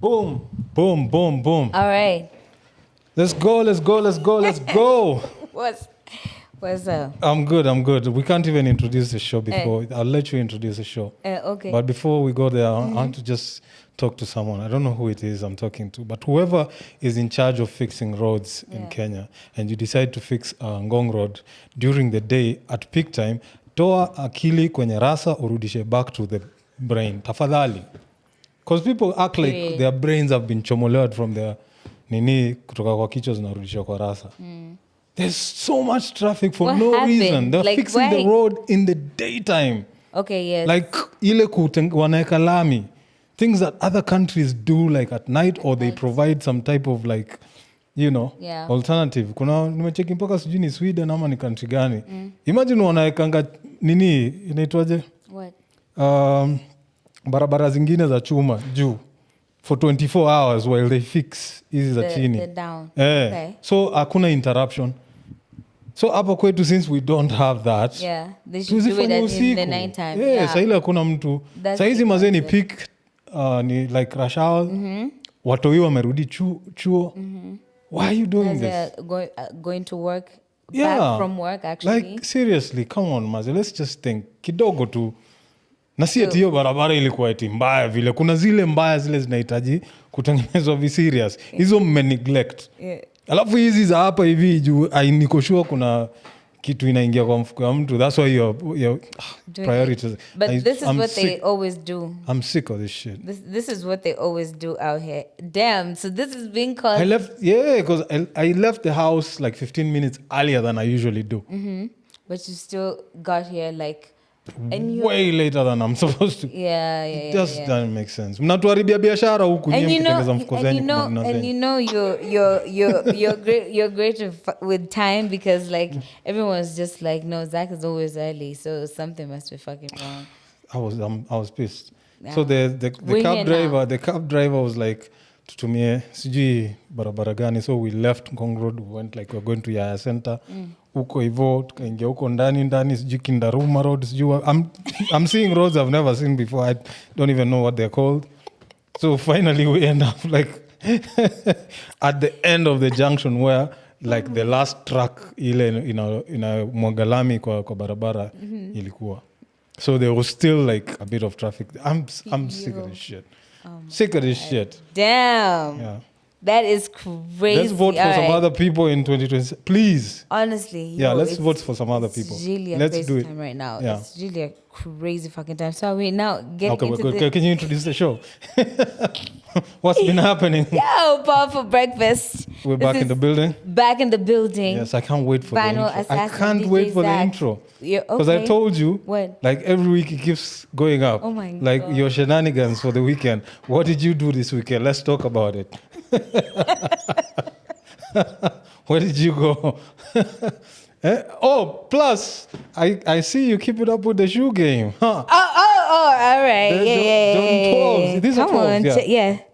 Boom, boom, boom, boom. All right. Let's go. What's up? I'm good. We can't even introduce the show before. I'll let you introduce the show. Okay. But before we go there, I want to just talk to someone. I don't know who it is I'm talking to, but whoever is in charge of fixing roads in Kenya, and you decide to fix Ngong Road during the day at peak time, toa akili kwenye rasa urudishe back to the brain. Tafadhali. Because people act like their brains have been chomoleed from their nini kutoka kwa kichwa zinarudishwa kwa rasa. There's so much traffic for What no happened? reason. They're Like, fixing the road in the daytime. Okay, yes. Like ile wanaeka lami. Things that other countries do like at night, or they provide some type of like, alternative. Kuna nimecheki mpaka sijui ni Sweden ama ni country gani. Imagine wanaekanga nini inaitwaje? What? Barabara zingine za chuma juu for 24 hours while they fix hizi za chini. The down. Okay. So hakuna interruption. So hapa kwetu, since we don't have that, they should do it in the night time. Saa ile hakuna mtu. Saa hizi mazee ni peak, ni like rush hour. Watoi wamerudi chuo. Why are you doing this? Going to work, back from work actually. Like seriously, come on maze, let's just think kidogo tu. Na si eti hiyo barabara ilikuwa eti mbaya vile. Kuna zile mbaya zile zinahitaji kutengenezwa vi serious. Hizo neglect. Alafu hizi za hapa hivi juu niko sure kuna kitu inaingia kwa mfuko wa mtu. That's why your priorities. But this is what they always do. I'm sick of this shit. This is what they always do out here. Damn, so this is being called... because I left the house like 15 minutes earlier than I usually do. But you still got here like... way later than I'm supposed to. It just doesn't make sense. Mnatuharibia biashara huku nyinyi mkitengeza mfuko zenu. And you know you're great with time, because like everyone's just like, no, Zach is always early, so something must be fucking wrong. I was pissed. So the cab driver was like, tutumie sijui barabara gani, so we left Ngong Road, we went like we're going to Yaya Center. Huko hivyo tukaingia huko ndani sijui Kindaruma Road sijui. I'm seeing roads I've never seen before. I don't even know what they're called. So finally we end up like at the end of the junction where like the last truck ile ina mwagalami kwa barabara ilikuwa. So there was still like a bit of traffic. I'm sick of this shit. Sick of this shit. Damn. Yeah. That is crazy. Let's vote for some other people in 2020. Please. Honestly. Let's vote for some other people. It's really a let's crazy do it. time right now. Yeah. It's really a crazy fucking time. So we now get into Can you introduce the show? What's been happening? Yo, powerful breakfast. We're back in the building. Back in the building. Yes, I can't wait for Final the intro. I assassin can't DJ wait for Zach. the intro. Because I told you, what? like every week it keeps going up. Oh my like God. Your shenanigans for the weekend. What did you do this weekend? Let's talk about it. Where did you go? Plus, I see you keep it up with the shoe game. Huh? All right. Yeah. These are 12s. Come on.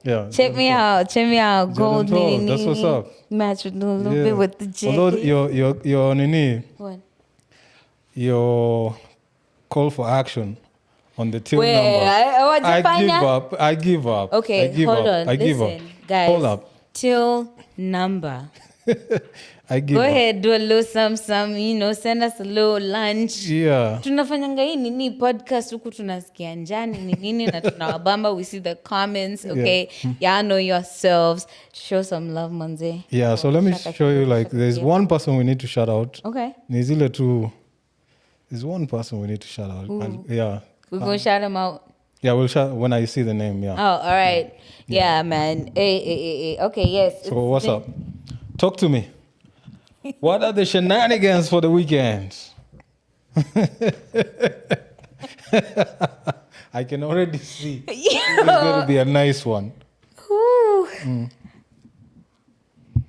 Yeah. Check me out. Gold mini. That's what's up. Match with a little bit with the jacket. Although your nini. What? Your call for action on the till Wait, number. I give up. Okay, hold on. I give up. Guys. Hold up. Till number. I give Go up. ahead, do a little some, send us a little lunch. Yeah. Tunafanyanga hii nini podcast huku tunasikia njani nini na tunawabamba. We see the comments, okay? Y'all know yourselves. Show some love, manze. Yeah, so let me show you, like, there's one person we need to shout out. Okay. There's one person we need to shout out. We're going to shout him out. Yeah, we'll shout when I see the name, yeah. Oh, all right. Yeah, man. Hey. Okay, yes. So what's up? Talk to me. What are the shenanigans for the weekend? I can already see. It's going to be a nice one.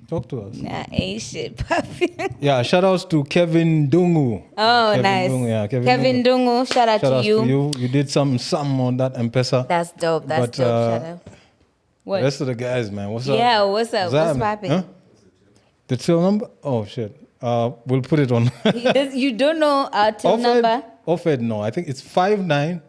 Talk to us. Nah, ain't shit popping. Yeah, shout outs to Kevin Dungu. Oh, Kevin nice. Dungu, yeah, Kevin Dungu, shout out to you. You did some on that M-Pesa. That's dope. Shout out. What? The rest of the guys, man, what's up? Yeah, what's up? What's popping? Huh? The till number? Oh, shit. We'll put it on. You don't know our till number? Offed, no. I think it's 59.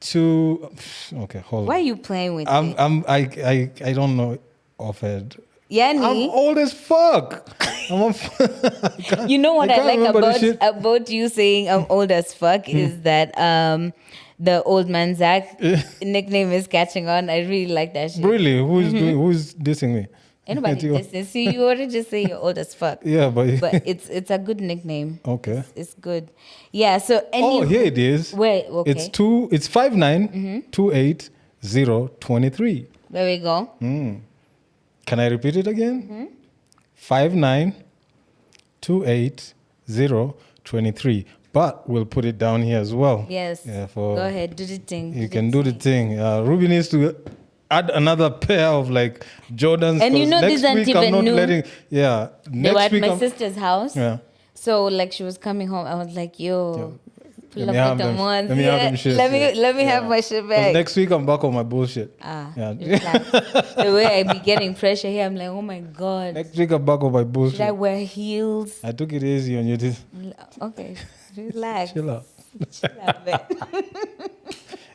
Okay, hold on. Why are you playing with it? I don't know offhand. Yani, I'm old as fuck. you know what I like remember this shit. about you saying I'm old as fuck is that the old man Zach nickname is catching on. I really like that shit. Really? Who's dissing me? Anybody listen? See, you already just say you're old as fuck. Yeah, but it's a good nickname. Okay. It's good. Yeah. So here it is. Wait. Okay. It's 5928023. There we go. Can I repeat it again? 5928023. But we'll put it down here as well. Yes. Yeah, go ahead, do the thing. You can do the thing. Ruby needs to add another pair of like Jordans. And you know next these aren't week I'm even not new. letting. Yeah. They were Next at week my I'm, sister's house. Yeah. So like she was coming home. I was like, yo, pull Let me up have with them them. ones. Let me have them shit. Let me have my shit 'Cause back. next week I'm back on my bullshit. Yeah. The way I be getting pressure here, I'm like, oh my God. Next week I'm back on my bullshit. Should I wear heels? I took it easy on you. Okay, relax. Chill out. Chill out, man.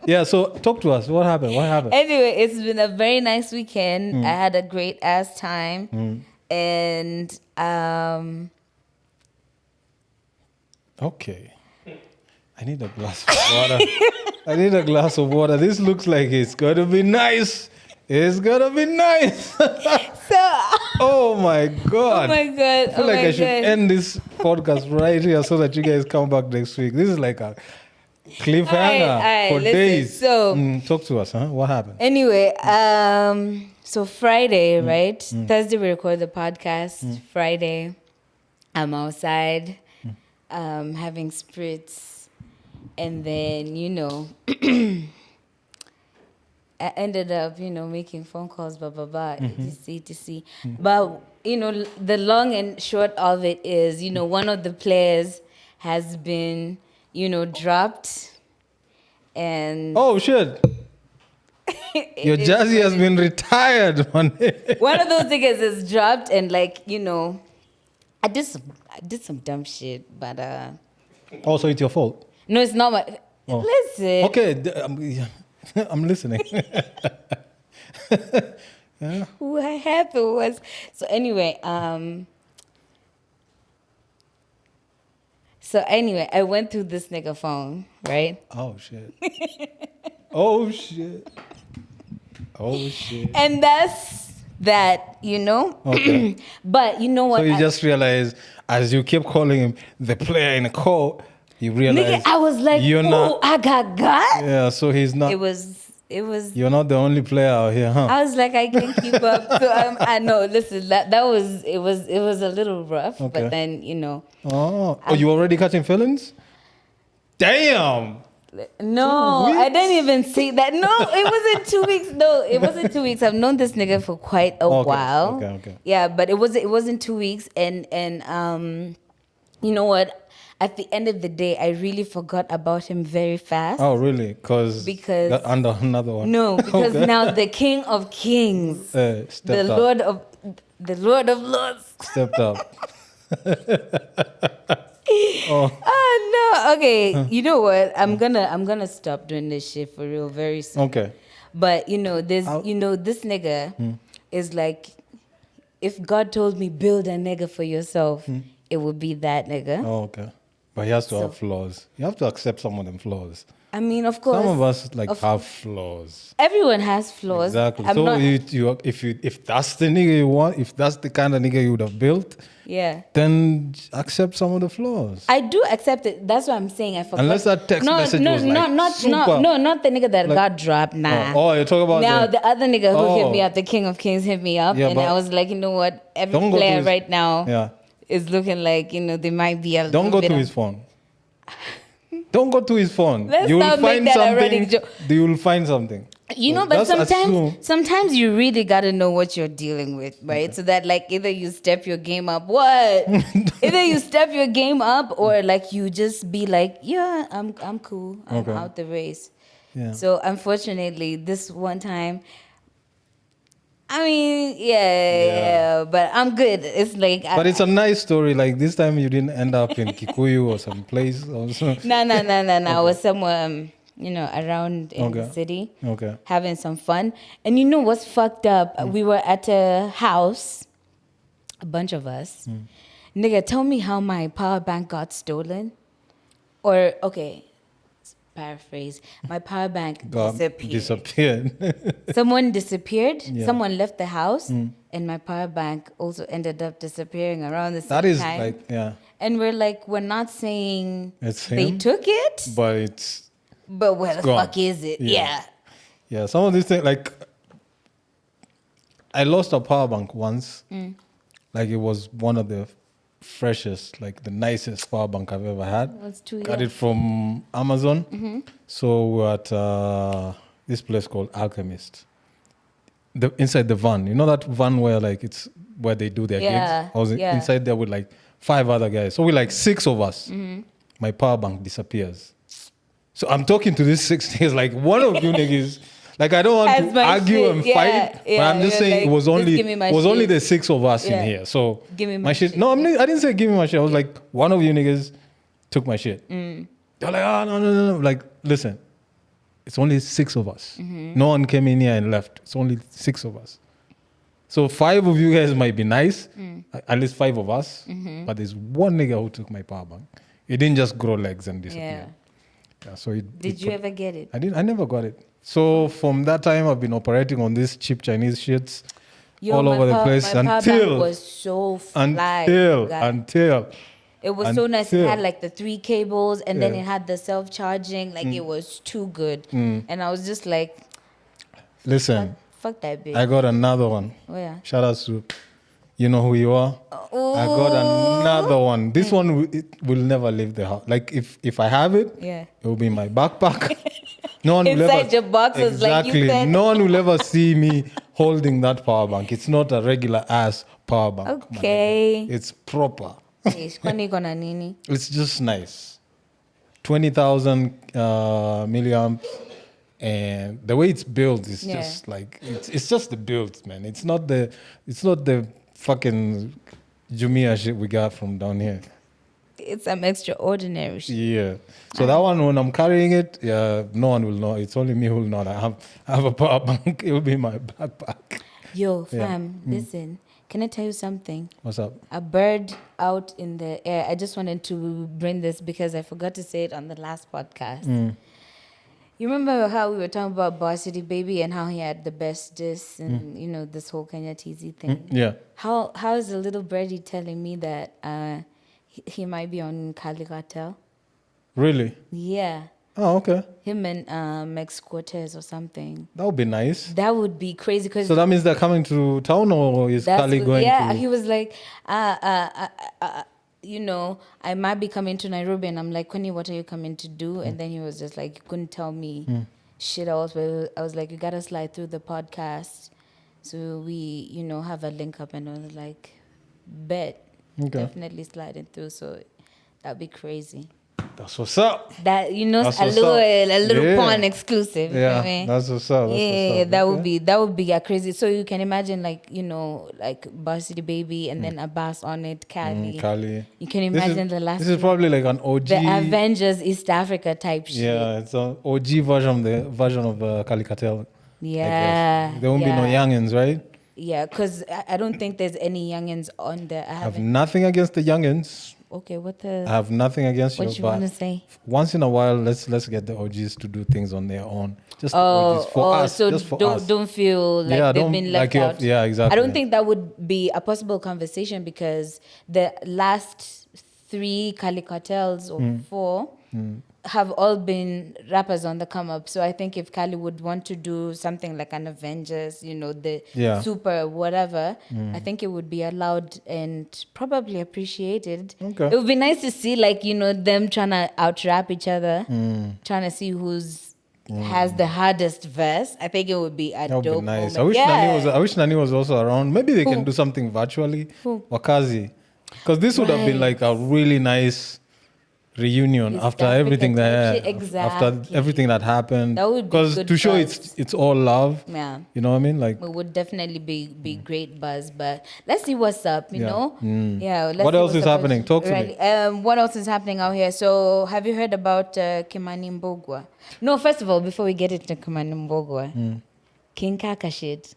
Yeah, so talk to us. What happened? Anyway, it's been a very nice weekend. I had a great ass time. And Okay. I need a glass of water. This looks like it's gonna be nice. It's gonna be nice. Oh my God. Oh my God. I feel like I should end this podcast right here so that you guys come back next week. This is like a cliffhanger for days. So talk to us, huh? What happened? anyway, so Friday, right? Thursday we record the podcast. Friday, I'm outside, having spritz, and then I ended up, making phone calls, blah, blah, blah, etc. But, the long and short of it is, one of the players has been, dropped. And oh, shit. Your Jazzy has been retired, man. One of those niggas is dropped and I did some dumb shit, but... Also, it's your fault. No, it's not my... Oh. Listen. Okay, I'm listening. Yeah. What happened was... So anyway, I went through this nigga phone, right? Oh, shit. Oh, shit. And that's that, Okay. But you know what? So you just realize, as you keep calling him the player in the call, you realize... Nigga, I was like, I got. Yeah, so he's not... It was... You're not the only player out here, huh? I was like, I can't keep up. So I know. Listen, that was it was a little rough, Okay. but then Oh, you already catching feelings? Damn. No, I didn't even see that. No, it wasn't 2 weeks. No, it wasn't 2 weeks. I've known this nigga for quite a while. Okay. Yeah, but it wasn't 2 weeks, and you know what? At the end of the day, I really forgot about him very fast. Oh, really? Because under another one. No, because now the King of Kings, the Lord of Lords, stepped up. Oh no! Okay, you know what? I'm gonna stop doing this shit for real very soon. Okay. But this nigga is like, if God told me build a nigga for yourself, it would be that nigga. Oh, okay. But he has to have flaws. You have to accept some of them flaws. I mean, of course. Some of us have flaws. Everyone has flaws. Exactly. If that's the nigga you want, if that's the kind of nigga you would have built, then accept some of the flaws. I do accept it. That's what I'm saying. I forgot. Unless that text message was not the nigga that got dropped. Nah. Oh, you're talking about now the other nigga who hit me up, the King of Kings hit me up, and I was like, you know what? Every player right now is looking like they might be a. Don't go to his phone. Don't go to his phone. You will find something. You will find something. But sometimes you really gotta know what you're dealing with, right? Okay. So that either you step your game up, either you step your game up, or you just be like, yeah, I'm cool, I'm out the race. Yeah. So unfortunately, this one time, I mean, yeah, but I'm good. It's but it's a nice story. Like this time, you didn't end up in Kikuyu or some place. No. I was somewhere. around in the city. Okay. Having some fun. And you know what's fucked up? We were at a house, a bunch of us. Nigga, tell me how my power bank got stolen. Or, okay, paraphrase. My power bank disappeared. Someone disappeared. Yeah. Someone left the house. And my power bank also ended up disappearing around the same time. That is like, yeah. And we're not saying it's they him, took it. But where the fuck is it? Yeah. Yeah, some of these things, like, I lost a power bank once. Like, it was one of the freshest, like the nicest power bank I've ever had. Got it from Amazon. So we're at this place called Alchemist. Inside the van, you know that van where like it's where they do their gigs? I was inside there with like 5 other guys. So we're like 6 of us. My power bank disappears. So I'm talking to these 6 niggas like, one of you niggas, like I don't want to argue and fight, but I'm just saying like, it was only the 6 of us in here. So give me my shit. No, I didn't say give me my shit. I was like, one of you niggas took my shit. They're like, oh, no. Like, listen, it's only 6 of us. No one came in here and left. It's only 6 of us. So 5 of you guys might be nice, at least 5 of us, but there's one nigga who took my power bank. It didn't just grow legs and disappear. Yeah, so Did you ever get it? I never got it. So from that time, I've been operating on these cheap Chinese shits all over the place my power bank was so fly. Until it was so nice. It had like the 3 cables, and then it had the self-charging. Like it was too good. And I was just like, listen, fuck that bitch. I got another one. Oh yeah. Shout out to, you know who you are. I got another one. This one will never leave the house. Like if I have it, it will be in my backpack. No one will inside your boxes, exactly. Like you said. No one will ever see me holding that power bank. It's not a regular ass power bank. Okay. It's proper. It's It's just nice. 20,000 milliamps. And the way it's built is just like it's just the build, man. It's not the fucking Jumia shit we got from down here. It's some extraordinary shit. Yeah. So that one, when I'm carrying it, no one will know. It's only me who will know. I have a power bank. It will be in my backpack. Yo, fam, listen. Can I tell you something? What's up? A bird out in the air. I just wanted to bring this because I forgot to say it on the last podcast. You remember how we were talking about Varsity Baby and how he had the best diss and, this whole Kenya TZ thing? Yeah. How is a little birdie telling me that he might be on Kali Cartel? Really? Yeah. Oh, okay. Him and Max Cortez or something. That would be nice. That would be crazy. So that means they're coming to town, or is Kali going to? Yeah, he was like, I might be coming to Nairobi. And I'm like, Kweni, what are you coming to do? And then he was just like, you couldn't tell me shit else. But I was like, you got to slide through the podcast. So we, have a link up. And I was like, bet. Okay. Definitely sliding through. So that'd be crazy. That's what's up. That a little porn exclusive. Yeah, I mean? That's what's up. That would be a crazy. So you can imagine like Varsity Baby and then Abbas on it, Kali. You can imagine the last. This is probably like an OG. The Avengers East Africa type shit. Yeah, it's an OG version of Kali Cartel. Yeah. There won't be no youngins, right? Yeah, because I don't think there's any youngins on there. I have nothing against the youngins. Okay, I have nothing against what you want to say? Once in a while, let's get the OGs to do things on their own. Just OGs for us. So just for us. Don't feel like they've been left out. Yeah, exactly. I don't think that would be a possible conversation because the last 3 Kali Cartels or 4 have all been rappers on the come up. So I think if Kali would want to do something like an Avengers, the super whatever, I think it would be allowed and probably appreciated. Okay. It would be nice to see them trying to out rap each other, trying to see who's has the hardest verse. I think it would be a dope nice. moment. I wish Nani was also around. Maybe they can do something virtually. Wakazi. Because this would have been like a really nice reunion East after Africa everything type that shit. after Exactly. everything that happened. That would be Because good to show buzz. it's all love. Yeah. You know what I mean? Like It would definitely be great buzz, but let's see what's up, you yeah. know? Yeah, let's What see else what's is up. happening? Talk to me. What else is happening out here? So, have you heard about Kimani Mbogwa? No, first of all, before we get into Kimani Mbogwa, King Kaka shit.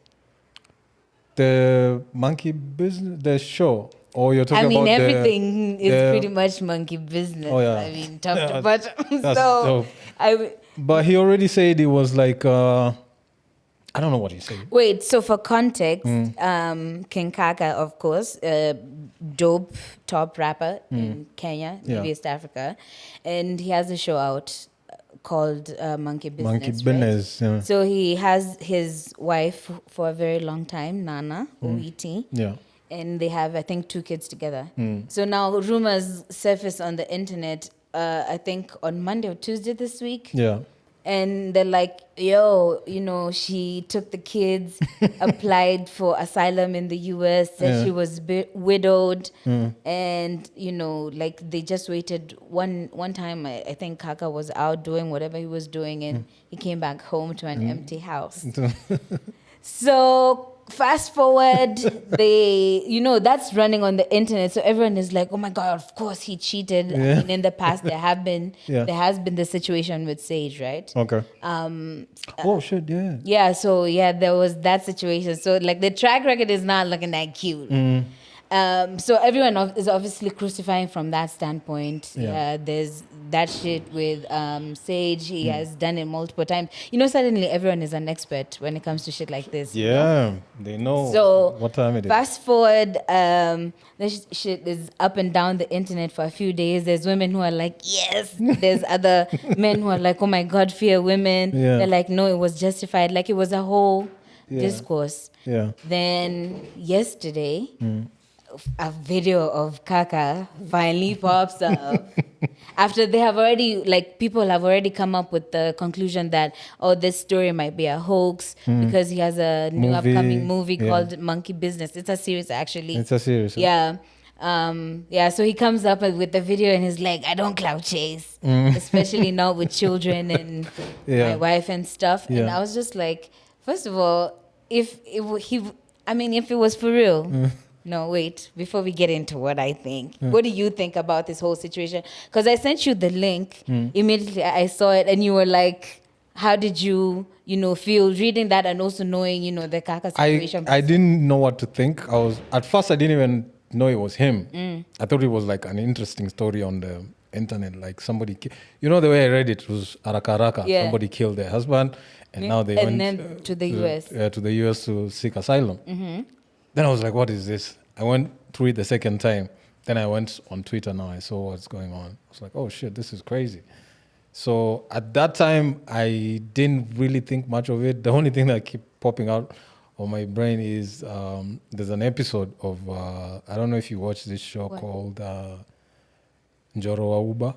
The monkey business, the show, or you're talking I mean, about everything is the pretty much monkey business. Oh, yeah. I mean, top to Yeah, bottom. that's So, dope. But he already said it was like I don't know what he said. wait, so for context, King Kaka, of course, dope top rapper in Kenya, maybe Yeah. East Africa, and he has a show out called Monkey Business. Monkey right? business. Yeah. So he has his wife for a very long time, Nana Owiti. Yeah. And they have, I think, 2 kids together. So now rumors surface on the internet, I think on Monday or Tuesday this week. Yeah. And they're like, yo, you know, she took the kids, applied for asylum in the US, said she was widowed. And, you know, like they just waited one time. I think Kaka was out doing whatever he was doing and he came back home to an empty house. So fast forward, that's running on the internet. So everyone is like, oh my God, of course he cheated. Yeah. I mean, in the past, there has been the situation with Sage, right? Okay. Oh shit! Yeah. Yeah, so there was that situation. So like the track record is not looking that cute. So everyone is obviously crucifying from that standpoint. Yeah. There's that shit with Sage. He has done it multiple times. You know, suddenly everyone is an expert when it comes to shit like this. you know? Yeah. They know So what time it is. fast forward, this shit is up and down the internet for a few days. There's women who are like, yes. There's other men who are like, oh my God, fear women. Yeah. They're like, no, it was justified. Like it was a whole discourse. Yeah. Then yesterday, a video of Kaka finally pops up. After they have already, like, people have already come up with the conclusion that, oh, this story might be a hoax because he has a new upcoming movie called Monkey Business. It's a series, actually. It's a series. Yeah. So he comes up with the video and he's like, I don't clout chase, especially not with children and my wife and stuff. And I was just like, first of all, if it was for real. No, wait, before we get into what I think, what do you think about this whole situation? Because I sent you the link, immediately I saw it and you were like, how did you, feel reading that and also knowing, the Kaka situation? I didn't know what to think. At first I didn't even know it was him. I thought it was like an interesting story on the internet, like somebody, the way I read it was Araka. Yeah. Somebody killed their husband and now they went to the US. To the US to seek asylum. Then I was like, what is this? I went through it the second time. Then I went on Twitter now. I saw what's going on. I was like, oh shit, this is crazy. So at that time, I didn't really think much of it. The only thing that kept popping out on my brain is there's an episode of, I don't know if you watched this show called Njoro wa Uba.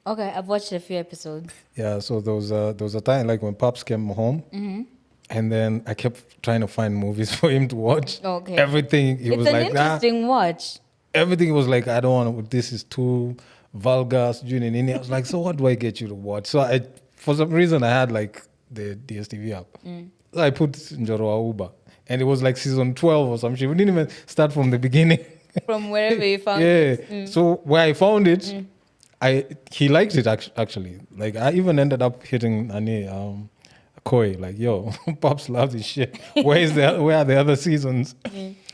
Okay, I've watched a few episodes. Yeah, so there was a time like when Pops came home. And then I kept trying to find movies for him to watch. Okay. Everything, he was like, It's an interesting watch. Everything was like, I don't want to, this is too vulgar. I was like, so what do I get you to watch? So for some reason, I had like the DSTV app. So I put Njoro wa Uba. And it was like season 12 or some shit. We didn't even start from the beginning. From wherever you found it. Yeah. So where I found it, he liked it actually. Like I even ended up hitting Koi, like, yo, Pops loves this shit. Where are the other seasons?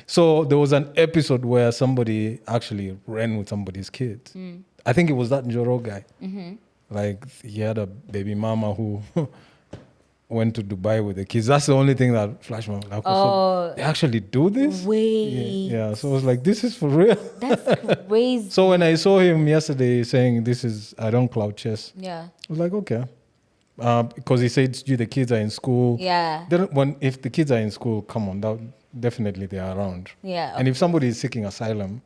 So there was an episode where somebody actually ran with somebody's kids. I think it was that Njoro guy. Like he had a baby mama who went to Dubai with the kids. That's the only thing that flashed my mind. So they actually do this? Wait. Yeah. So I was like, this is for real. That's crazy. So when I saw him yesterday saying I don't cloud chess. Yeah. I was like, okay. Because he said the kids are in school. Yeah. If the kids are in school, come on, definitely they are around. Yeah. And if somebody is seeking asylum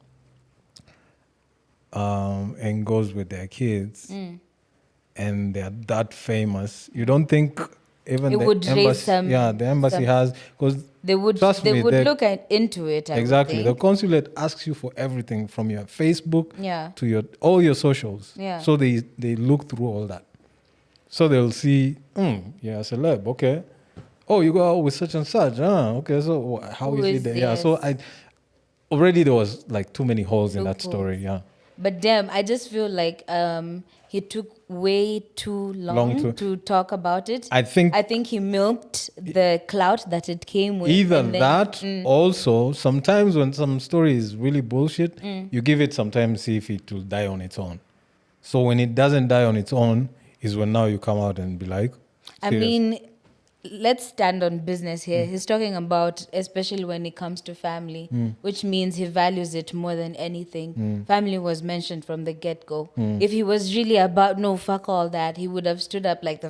and goes with their kids and they're that famous, you don't think even It the would raise embassy, some- the embassy some- has, because They would trust me, look into it. I would exactly. The think. consulate asks you for everything from your Facebook Yeah. to all your socials. Yeah. So they look through all that. So they'll see, yeah, celeb, okay. Oh, you go out with such and such. Okay. So how Who is is it? There? Yeah. yes. So already there was like too many holes in that Loopholes. story. Yeah. But damn, I just feel like he took way too long to talk about it. I think he milked the clout that it came with. either and then- that, also sometimes when some story is really bullshit, you give it some time, see if it will die on its own. So when it doesn't die on its own, is when now you come out and be like, I serious. mean, let's stand on business here. He's talking about, especially when it comes to family, which means he values it more than anything. Family was mentioned from the get-go. If he was really about, no, fuck all that, he would have stood up like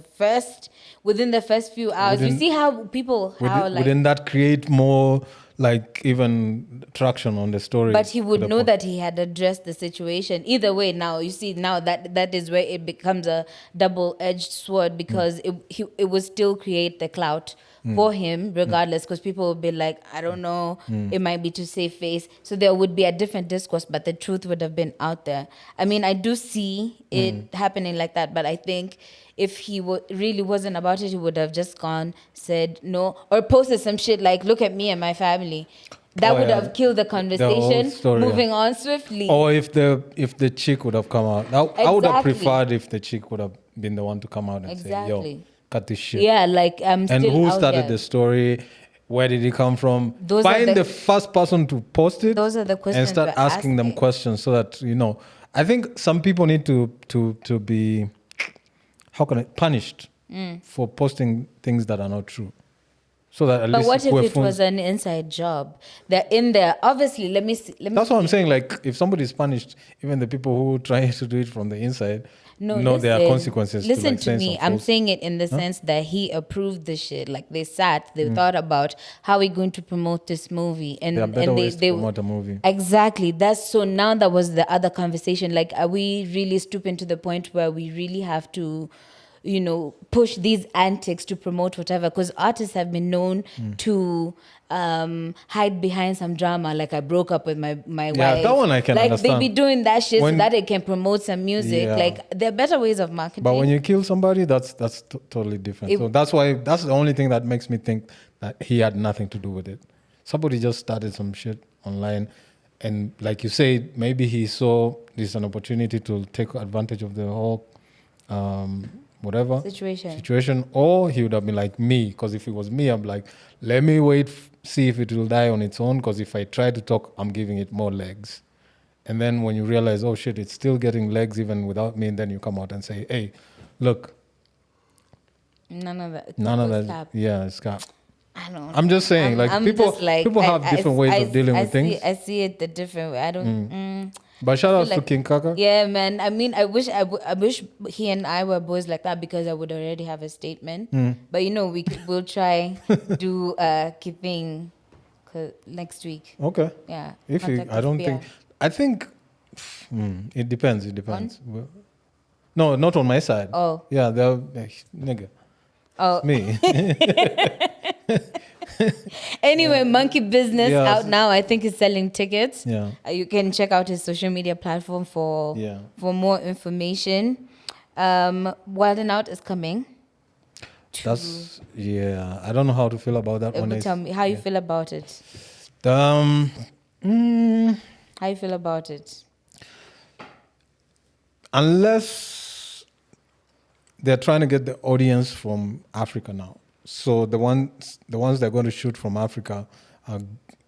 within the first few hours. You see how people, wouldn't that create more like even traction on the story? but he would know that he had addressed the situation. Either way, now you see, now that is where it becomes a double-edged sword, because it would still create the clout for him regardless, because people would be like, I don't know, it might be to save face. So there would be a different discourse, but the truth would have been out there. I mean, I do see it happening like that, but I think if he really wasn't about it, he would have just gone, said no, or posted some shit like, look at me and my family. That would have killed the conversation, story, moving on swiftly. Or if the chick would have come out. I would have Exactly. preferred if the chick would have been the one to come out and say, yo, cut this shit. Yeah, like I'm still And who out started here. the story? Where did it come from? Those are Find the first person to post it. Those are the questions and start we're asking them questions so that, I think some people need to be, punished for posting things that are not true. So that at But least what if we're it was an inside job? They're in there. Obviously, let me see. That's what I'm saying. Like, if somebody is punished, even the people who try to do it from the inside, there are consequences. Listen to to me. I'm saying it in the sense that he approved the shit. Like, they thought about how we're going to promote this movie, and there are better ways they to promote a movie. Exactly. Now that was the other conversation. Like, are we really stooping to the point where we really have to, push these antics to promote whatever? Because artists have been known to hide behind some drama, like I broke up with my wife. Yeah, that one I can understand. They be doing that shit so that it can promote some music. Yeah. Like, there are better ways of marketing. But when you kill somebody, that's totally different. So that's the only thing that makes me think that he had nothing to do with it. Somebody just started some shit online, and like you say, maybe he saw this an opportunity to take advantage of the whole whatever situation, or he would have been like me, because if it was me, I'm like, let me wait, see if it will die on its own, because if I try to talk, I'm giving it more legs. And then when you realize, oh shit, it's still getting legs even without me, and then you come out and say, hey, look, none of that. Yeah, it's cap. I don't know. I'm just saying, people have different ways of dealing with things. I see it the different way. I don't. But shout out to King Kaka. Yeah, man. I mean, I wish he and I were boys like that, because I would already have a statement. But we'll try do keeping next week. Okay. Yeah. I think it depends. It depends. No, not on my side. Oh. Yeah, they're nigga. Oh. It's me. Anyway, Monkey Business out now. I think he's selling tickets. Yeah. You can check out his social media platform for more information. Wild 'N Out is coming. I don't know how to feel about that one. Tell me how you feel about it. How you feel about it? Unless they're trying to get the audience from Africa now. So the ones they're going to shoot from Africa are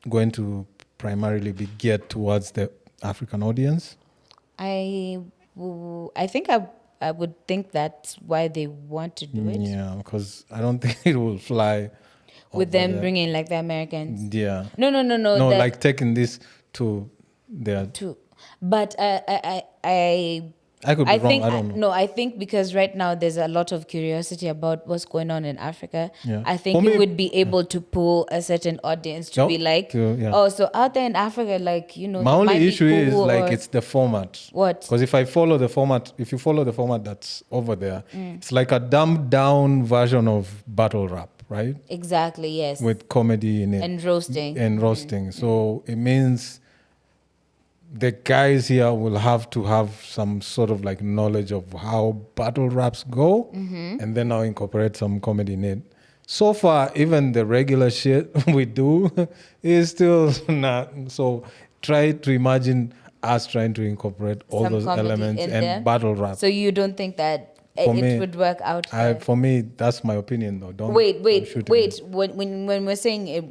going to primarily be geared towards the African audience. I think I would think that's why they want to do it. Yeah, because I don't think it will fly with them bringing like the Americans. Yeah. No. No, like taking this to their. But I I could be wrong. I don't know. No, I think because right now there's a lot of curiosity about what's going on in Africa. Yeah. I think you would be able to pull a certain audience to be like, oh, so out there in Africa, like, you know, my only issue is like it's the format. What? Because if you follow the format that's over there, it's like a dumbed down version of battle rap, right? Exactly, yes. With comedy in it. And roasting. So it means the guys here will have to have some sort of like knowledge of how battle raps go, and then I'll incorporate some comedy in it. So far, even the regular shit we do is still not. So try to imagine us trying to incorporate all Some those elements and battle rap. So you don't think that it would work out? For me, that's my opinion though. Don't wait. When we're saying it,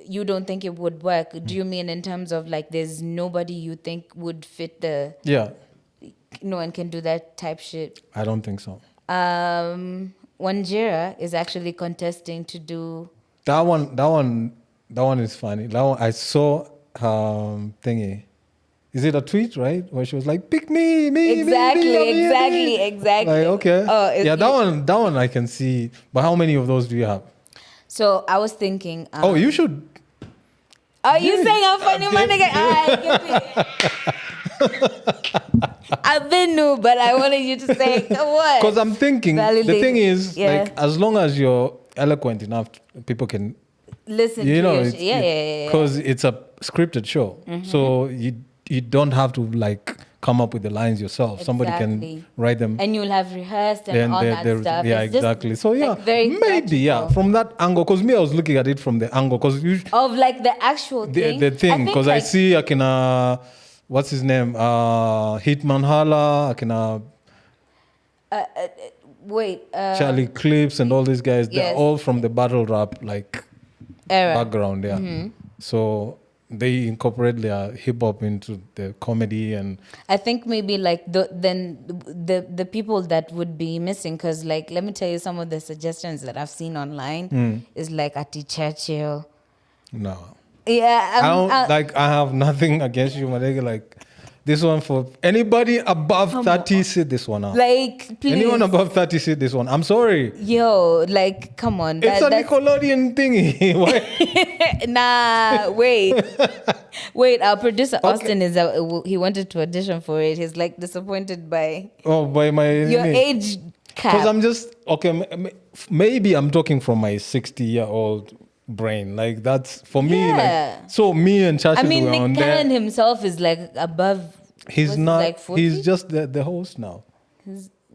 you don't think it would work, do you mean in terms of like there's nobody you think would fit the... Yeah. No one can do that type shit? I don't think so. Wanjira is actually contesting to do... That one is funny. That one, I saw her thingy. Is it a tweet, right? Where she was like, pick me. Exactly. Like, okay. Yeah, that one I can see. But how many of those do you have? So I was thinking... you should... Are you saying I'm funny, my nigga? I've been new, but I wanted you to say what? Because I'm thinking, Validate. The thing is, like, as long as you're eloquent enough, people can listen to your shit. Yeah. Because it's a scripted show. So you don't have to, like, come up with the lines yourself. Exactly. Somebody can write them. And you'll have rehearsed and all that stuff. Yeah, it's exactly. Just, so, yeah, like, very maybe, theatrical. from that angle. Because me, I was looking at it from the angle. Of, like, the actual thing? The thing. Because I see, what's his name? Hitman Hala, Charlie Clips and all these guys. They're all from the battle rap, like, era. Background, yeah. So... they incorporate their hip hop into the comedy, and I think maybe like the people that would be missing, because like let me tell you, some of the suggestions that I've seen online is like Ati Churchill. No. Yeah, I have nothing against you, my nigga. Like this one for anybody above 30, sit this one out. Like, please. Anyone above 30, sit this one. I'm sorry. Yo, like, come on. It's a Nickelodeon thingy. Nah, wait. Our producer Austin he wanted to audition for it. He's like disappointed by your age cap. Because I'm just maybe I'm talking from my 60-year-old brain. Like that's for me. Like, so me and Chachi, Nick Cannon himself is like above. He's not. Like 40? He's just the host now.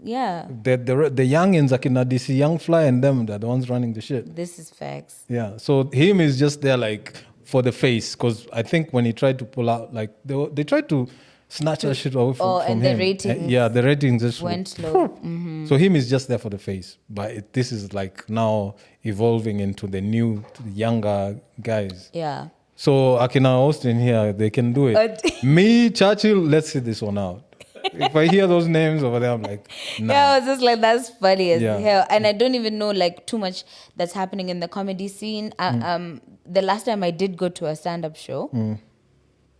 Yeah. The youngins, DC Young Fly and them, they're the ones running the shit. This is facts. Yeah. So him is just there like for the face, because I think when he tried to pull out, like they tried to snatch that shit away from him. the ratings. Yeah, the ratings just went low. So him is just there for the face, but this is like now evolving into the younger guys. Yeah. So Akina Austin here, they can do it. Me, Churchill, let's sit this one out. If I hear those names over there, I'm like, nah. Yeah, I was just like, that's funny as hell. And I don't even know like too much that's happening in the comedy scene. The last time I did go to a stand-up show,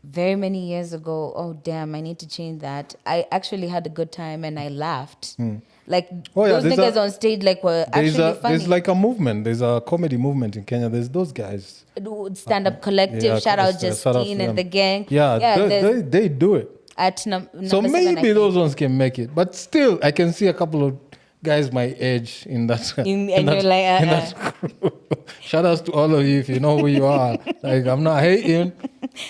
very many years ago, oh damn, I need to change that. I actually had a good time and I laughed. Like those niggas on stage like were actually funny. There's like a movement. There's a comedy movement in Kenya. There's those guys. Stand-up collective. Shout out Justine and the gang. Yeah, they do it. So maybe those ones can make it. But still, I can see a couple of guys my age in that. That crew. Shout outs to all of you if you know who you are. Like, I'm not hating.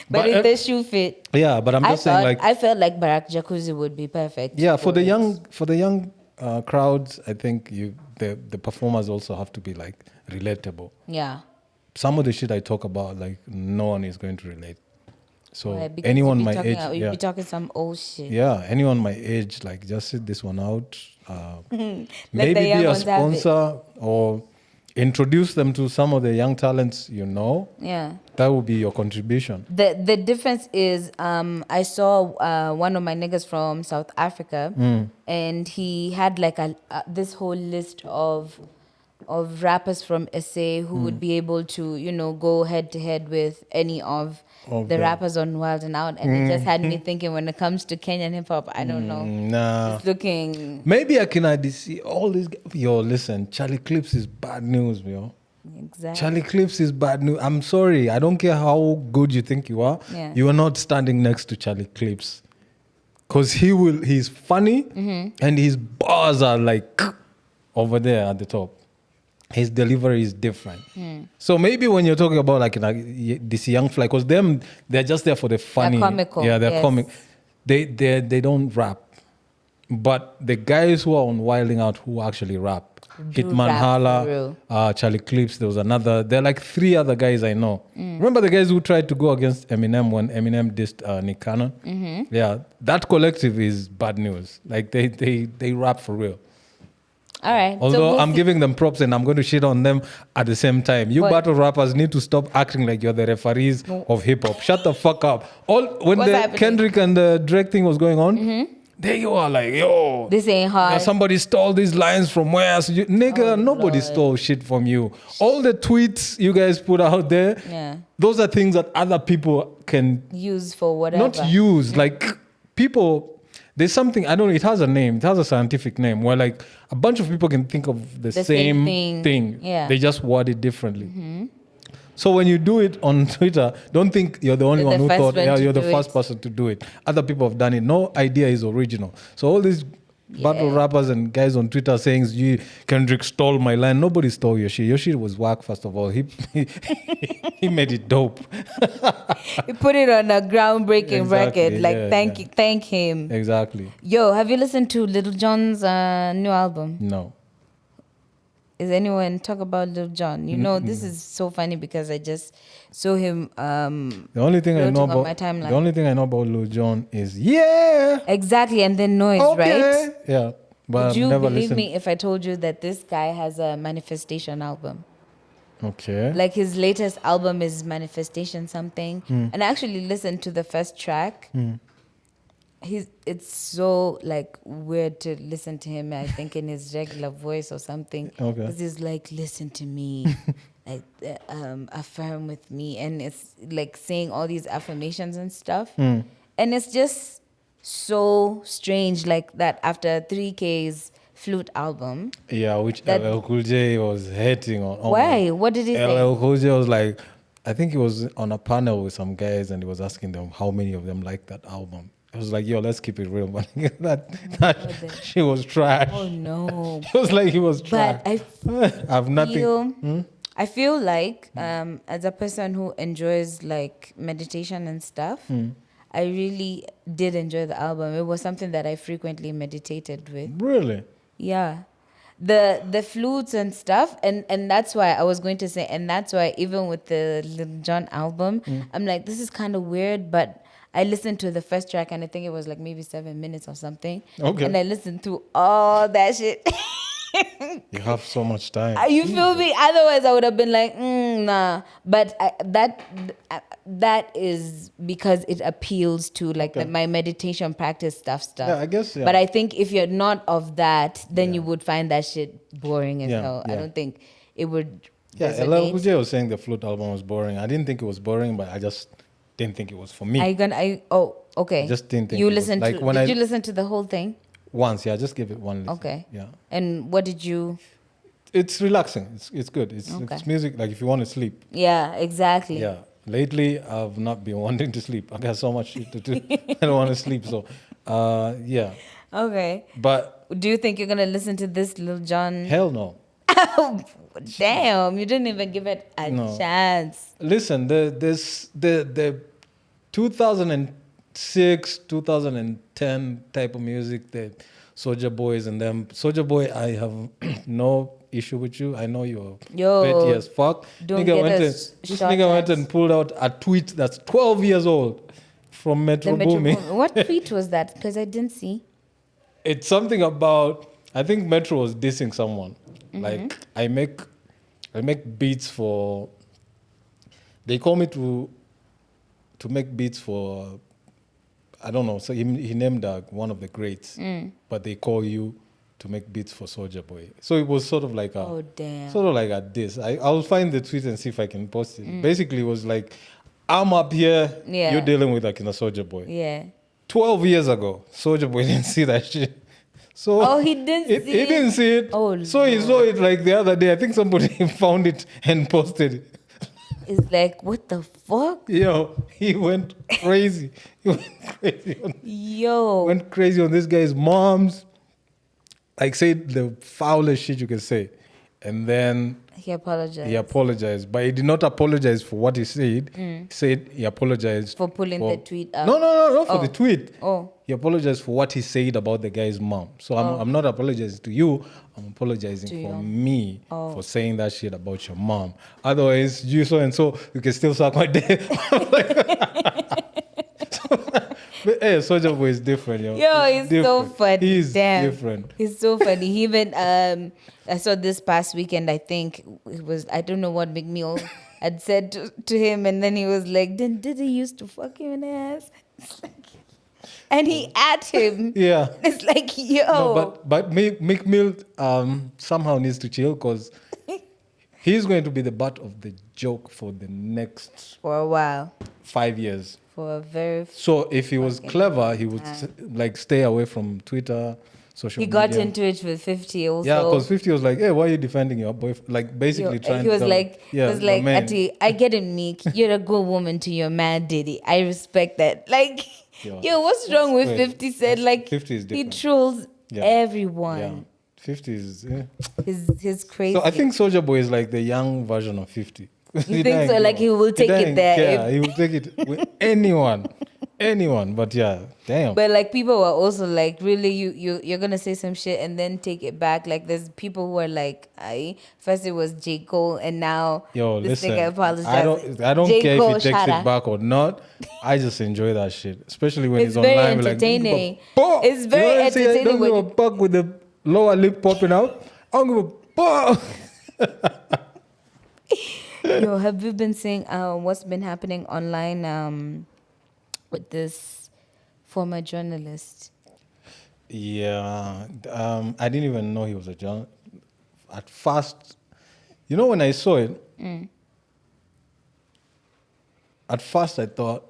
But if the shoe fit. Yeah, but I'm just saying like... I felt like Barack Jacuzzi would be perfect. Yeah, for the young crowds, I think the performers also have to be like relatable. Yeah. Some of the shit I talk about, like no one is going to relate. So because anyone my age, you'd be talking some old shit. Yeah, anyone my age, like just sit this one out. Maybe be a sponsor or introduce them to some of the young talents. Yeah, that would be your contribution. The difference is, I saw one of my niggas from South Africa, and he had like this whole list of of rappers from SA who would be able to, go head to head with any of the rappers on Wild and Out. And it just had me thinking, when it comes to Kenyan hip hop, I don't know. Nah. It's looking... Maybe I can see all these... Yo, listen, Charlie Clips is bad news, yo. Exactly. Charlie Clips is bad news. I'm sorry. I don't care how good you think you are. Yeah. You are not standing next to Charlie Clips. Because he's funny and his bars are like over there at the top. His delivery is different. So maybe when you're talking about like this young fly, because they're just there for the funny. They're comical. Yeah, they're comic. They don't rap. But the guys who are on Wilding Out who actually rap. Hitman Hala, Charlie Clips, there was another. There are like 3 other guys I know. Remember the guys who tried to go against Eminem when Eminem dissed Nick Cannon? Yeah, that collective is bad news. Like they rap for real. All right. Although I'm giving them props and I'm going to shit on them at the same time. You battle rappers need to stop acting like you're the referees of hip hop. Shut the fuck up. When the Kendrick and the Drake thing was going on, there you are like, yo, this ain't hard. Yeah, somebody stole these lines from where? So nobody stole shit from you. All the tweets you guys put out there, those are things that other people can use for whatever. Not use, like people, there's something, I don't know, it has a name, it has a scientific name where like a bunch of people can think of the same thing. Yeah. They just word it differently. So when you do it on Twitter, don't think you're the only one who thought, you're the first person to do it. Other people have done it. No idea is original. So all these battle rappers and guys on Twitter saying, Kendrick stole my line. Nobody stole your shit. Your shit was whack, first of all. He made it dope. He put it on a groundbreaking record. Like, thank him. Exactly. Yo, have you listened to Little John's new album? No. Is anyone talk about Lil Jon? This is so funny because I just saw him. The only thing I know about Lil Jon is exactly, and then Noise, right? Yeah, but would you never believe listened. me if I told you that this guy has a Manifestation album? Okay. Like his latest album is Manifestation something, and I actually listened to the first track. It's so like weird to listen to him, I think, in his regular voice or something. Okay. Because he's like, listen to me, like affirm with me, and it's like saying all these affirmations and stuff. And it's just so strange, like that after 3K's Flute album. Yeah, which LL Cool J was hating on. Why? What did he say? LL Cool J was like, I think he was on a panel with some guys and he was asking them how many of them liked that album. I was like, yo, let's keep it real, man. that she was trash. Oh, no. It was like he was trash. But I have nothing. I feel like as a person who enjoys like meditation and stuff, I really did enjoy the album. It was something that I frequently meditated with. Really? Yeah. The flutes and stuff, and that's why I was going to say, and that's why even with the Lil Jon album, I'm like, this is kind of weird, but I listened to the first track and I think it was like maybe 7 minutes or something. Okay. And I listened to all that shit. You have so much time. You feel me? Otherwise, I would have been like, nah. But that is because it appeals to like my meditation practice stuff. Yeah, I guess. Yeah. But I think if you're not of that, then you would find that shit boring as hell. Yeah. I don't think it would. Yeah, LL Cool J was saying the Flute album was boring. I didn't think it was boring, but I just didn't think it was for me. Okay. I just didn't think you it listened was. to. Like Did you listen to the whole thing? Once, yeah. Just give it one listen. Okay. Yeah. And what did you? It's relaxing. It's good. It's music. Like if you want to sleep. Yeah, exactly. Yeah. Lately, I've not been wanting to sleep. I got so much shit to do. I don't want to sleep. So, yeah. Okay. But do you think you're gonna listen to this Lil Jon? Hell no. Damn! You didn't even give it a chance. Listen, the 2006, 2010 type of music that Soulja Boys and them. Soulja Boy, I have no issue with you. I know you're petty as fuck. This nigga went and pulled out a tweet that's 12 years old from Metro Boomin. What tweet was that? Because I didn't see. It's something about, I think Metro was dissing someone. Like I make beats for. They call me to make beats for. I don't know. So he named one of the greats, but they call you to make beats for Soulja Boy. So it was sort of like a diss. I'll find the tweet and see if I can post it. Basically, it was like, I'm up here, you're dealing with like in a Soulja Boy. Yeah. 12 years ago, Soulja Boy didn't see that shit. So he didn't see it. He didn't see it. Oh, so he saw it like the other day. I think somebody found it and posted it. It's like, what the fuck? Yo, he went crazy. Went crazy on this guy's mom's. Like, said the foulest shit you can say. And then he apologized. But he did not apologize for what he said. He said he apologized for pulling the tweet out. No, for the tweet. Oh. He apologized for what he said about the guy's mom. So I'm not apologizing to you. I'm apologizing for me for saying that shit about your mom. Otherwise, you so and so, you can still suck my dick. But hey, Soulja Boy is different, yo. He's different. So funny. He's different. He's so funny. He even I saw this past weekend, I think it was, I don't know what McMill had said to him, and then he was like, did he used to fuck him in the ass? And he at him. Yeah. It's like, yo. No, but McMill somehow needs to chill, because he's going to be the butt of the joke for the next... For a while. 5 years. For a very... So if he was clever, he would like stay away from Twitter, social media. He got into it with 50 also. Yeah, because 50 was like, hey, why are you defending your boyfriend? Like, basically trying to... He was like, Ati, I get it, Meek. You're a good woman to your man, Diddy. I respect that. Like, yo, what's wrong with 50 Cent? Like, 50 is different. He trolls everyone. Yeah. 50 is... He's crazy. So I think Soulja Boy is like the young version of 50. You think so? Like, he will take it there. Yeah, he will take it with anyone. But yeah, damn. But like, people were also like, really, you're gonna say some shit and then take it back. Like, there's people who are like, first it was J. Cole, and now this nigga apologized. I don't care if he takes it back or not. I just enjoy that shit, especially when it's he's online. Very entertaining. Like, it's very entertaining. I don't give a fuck with the lower lip popping out. I don't give a fuck. Yo, have you been seeing what's been happening online with this former journalist? Yeah, I didn't even know he was a journalist. At first, when I saw it, at first I thought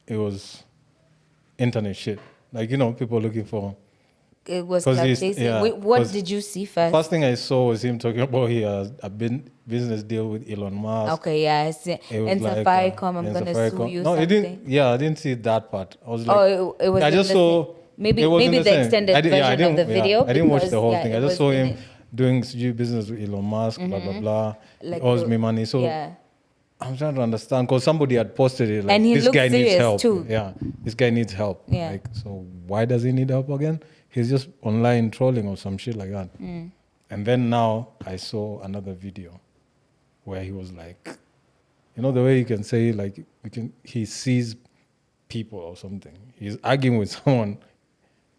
it was internet shit. Like, people looking for... It was what did you see first? First thing I saw was him talking about he has a business deal with Elon Musk. Okay, yeah, I see. And like, Safaricom, I'm going to sue you. No, something. It didn't. Yeah, I didn't see that part. I was like, it was. I just saw. Maybe the extended version of the video. I didn't watch the whole thing. I just saw him doing business with Elon Musk. Blah blah blah. Like, he owes me money. So I'm trying to understand, because somebody had posted it. Like, and he this guy needs help. Too. Yeah, this guy needs help. Yeah. Like, so why does he need help again? He's just online trolling or some shit like that. And then now I saw another video where he was like, the way you can say, like, he sees people or something. He's arguing with someone.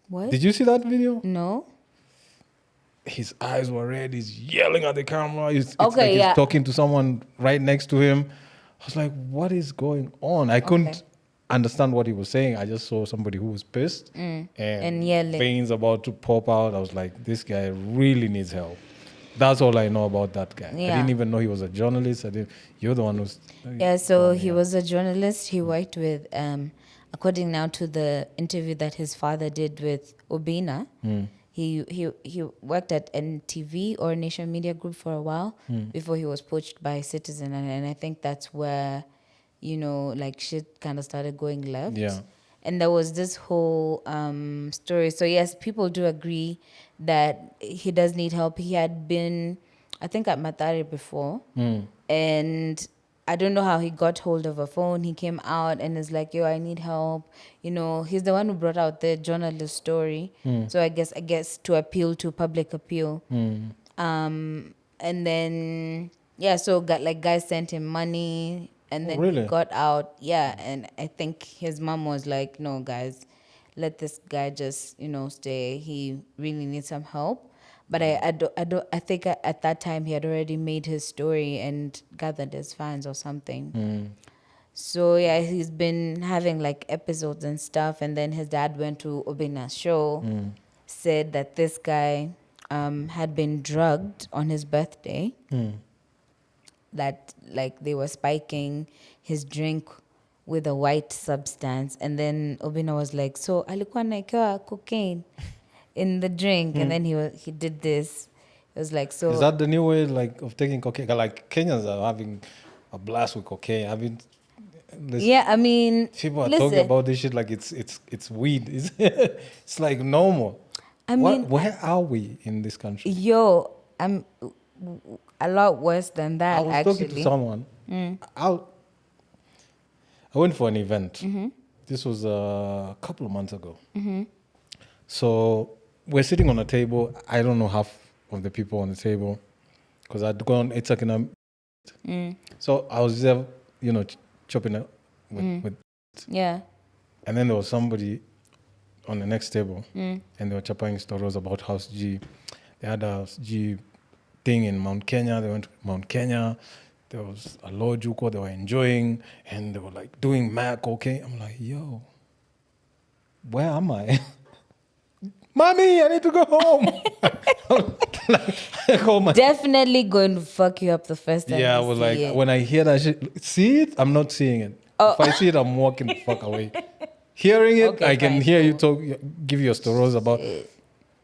What? Did you see that video? No. His eyes were red. He's yelling at the camera. He's talking to someone right next to him. I was like, what is going on? I couldn't understand what he was saying. I just saw somebody who was pissed and yelling. Veins about to pop out. I was like, this guy really needs help. That's all I know about that guy. Yeah. I didn't even know he was a journalist. You're the one who's... Yeah, so he was a journalist. He worked with, according now to the interview that his father did with Obina, he worked at NTV or Nation Media Group for a while before he was poached by Citizen. And I think that's where, like, shit kind of started going left. Yeah. And there was this whole story. So yes, people do agree that he does need help. He had been, I think, at Matare before. And I don't know how he got hold of a phone. He came out and is like, yo, I need help. He's the one who brought out the journalist story. So I guess to appeal to public appeal. And then, so guys sent him money. And then he got out, and I think his mom was like, no, guys, let this guy just, stay. He really needs some help. But I think at that time he had already made his story and gathered his fans or something. So, he's been having like episodes and stuff. And then his dad went to Obina's show, said that this guy had been drugged on his birthday. That like they were spiking his drink with a white substance, and then Obina was like, "So alikuwa naekewa cocaine in the drink," and then he did this. It was like, so is that the new way like of taking cocaine? Like Kenyans are having a blast with cocaine. I mean, yeah, I mean, people are talking about this shit like it's weed. It's like normal. I mean, where are we in this country? Yo, I'm a lot worse than that. I was talking to someone. I went for an event. This was a couple of months ago. So we're sitting on a table. I don't know half of the people on the table because I'd gone. It's like so I was there, chopping it with. Yeah. And then there was somebody on the next table, and they were chopping stories about House G. They had a House G thing in Mount Kenya. They went to Mount Kenya. There was a Lord Juko they were enjoying, and they were like doing mad cocaine. I'm like, yo, where am I? Mommy, I need to go home. Definitely going to fuck you up the first time. Yeah, I was like, when I hear that shit, see it? I'm not seeing it. If I see it, I'm walking the fuck away. Hearing it, okay, I can hear you talk, give your stories about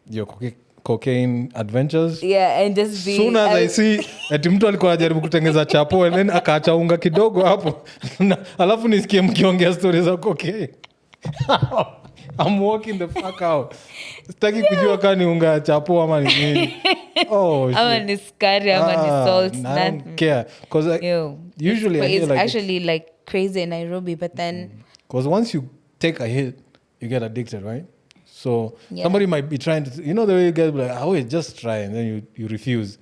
your cocaine adventures. Yeah, and just be... Soon as I see ati mtu alikuwa anajaribu kutengeza chapo and then akaacha unga kidogo hapo. Alafu nisikie mkiongea stories za cocaine. I'm walking the fuck out. Sitaki kujua kama ni unga chapo ama ni nini. Oh shit. Ama ni sukari ama ni salt. I don't care. Because usually it's actually like crazy in Nairobi, but then... Because once you take a hit, you get addicted, right? So somebody might be trying to, the way you guys be like, wait, just try, and then you refuse.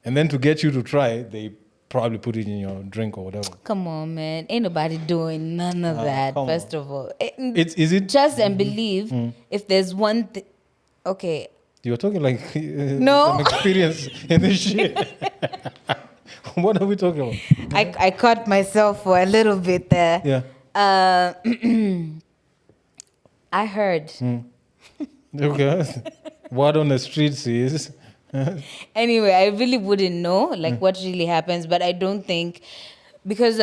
And then to get you to try, they probably put it in your drink or whatever. Come on, man. Ain't nobody doing none of that, first of all. Is it? Trust and believe, if there's one thing... Okay. You're talking like some experience in this shit. What are we talking about? I caught myself for a little bit there. Yeah. I heard... Okay. What on the streets is... Anyway, I really wouldn't know what really happens, but I don't think, because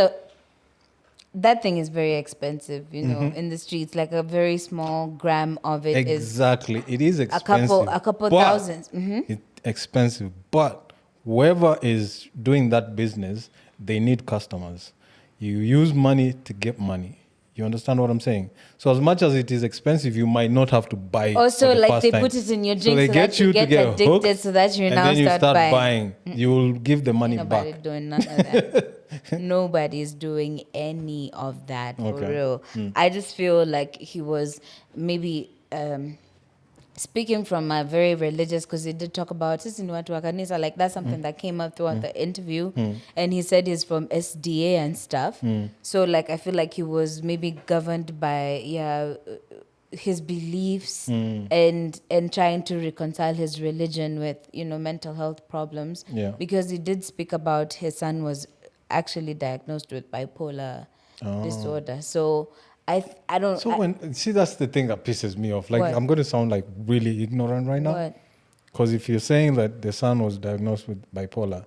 that thing is very expensive, in the streets. Like a very small gram of it exactly. It is expensive. A couple thousands. It's expensive, but whoever is doing that business, they need customers. You use money to get money. You understand what I'm saying? So as much as it is expensive, you might not have to buy it. Also, for the like first they time. put it in your drink so they so get that you you get addicted, hooked, so that you and now then you start buying. You will give the money Nobody back. doing none of that. Nobody's doing any of that for real. I just feel like he was maybe speaking from a very religious, because he did talk about sisi ni watu wa kanisa, like that's something that came up throughout the interview, and he said he's from SDA and stuff. So like I feel like he was maybe governed by his beliefs and trying to reconcile his religion with mental health problems, because he did speak about his son was actually diagnosed with bipolar disorder. So I don't... So that's the thing that pisses me off. Like, what? I'm going to sound like really ignorant right now. What? Because if you're saying that the son was diagnosed with bipolar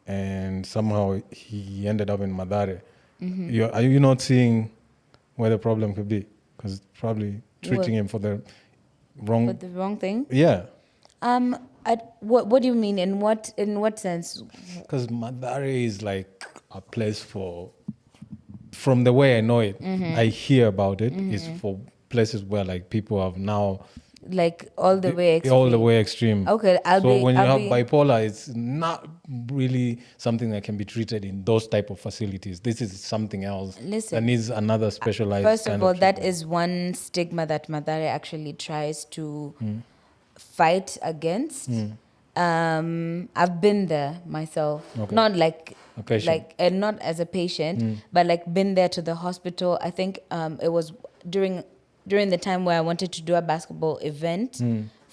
and somehow he ended up in Madare, are you not seeing where the problem could be? Because it's probably treating him for the wrong... For the wrong thing? Yeah. What do you mean? In what sense? Because Madare is like a place for... From the way I know it, I hear about it, is for places where like people have now... Like all the way extreme. All the way extreme. Okay, when you have bipolar, it's not really something that can be treated in those type of facilities. This is something else that needs another specialized First of all, that is one stigma that Madare actually tries to fight against. I've been there myself. Okay. Not like a patient. And not as a patient, but like been there to the hospital. I think it was during the time where I wanted to do a basketball event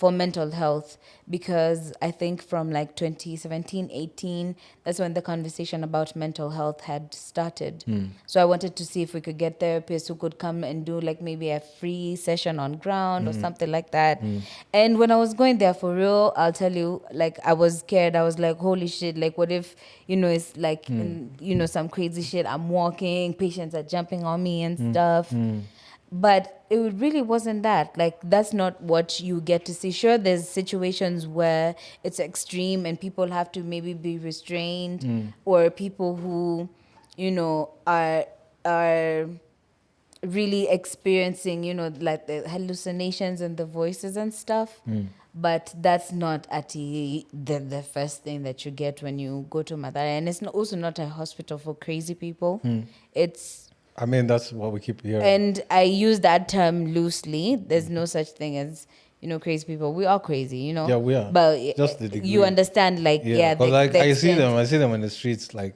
for mental health, because I think from like 2017, 18, that's when the conversation about mental health had started. So I wanted to see if we could get therapists who could come and do like maybe a free session on ground or something like that. And when I was going there, for real, I'll tell you, like, I was scared. I was like, holy shit, like, what if, it's like, some crazy shit. I'm walking, patients are jumping on me and stuff. But it really wasn't that. Like, that's not what you get to see. Sure, there's situations where it's extreme and people have to maybe be restrained, or people who, are really experiencing, like the hallucinations and the voices and stuff. But that's not the first thing that you get when you go to Madara. And it's also not a hospital for crazy people. It's... I mean, that's what we keep hearing. And I use that term loosely. There's no such thing as, crazy people. We are crazy, Yeah, we are. But just the degree. You understand, like, because like I see them in the streets, like,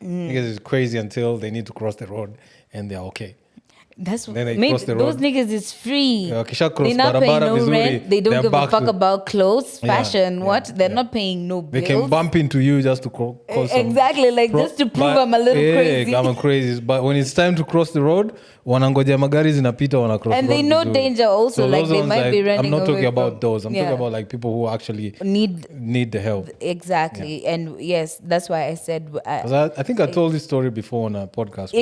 niggas is crazy until they need to cross the road and they're okay. That's then they maybe cross the road. Those niggas is free. Yeah, they're not paying no rent. They don't give a fuck about clothes, fashion. They're not paying no bills. They can bump into you just to cause exactly, like just to prove I'm a little crazy. I'm crazy. But when it's time to cross the road, wanangoja magari zinapita wana cross and the road. And they know danger also. So like they might be running. I'm not talking about from, those. I'm talking about like people who actually need the help. Exactly. Yeah. And yes, that's why I said. Because I think I told this story before on a podcast.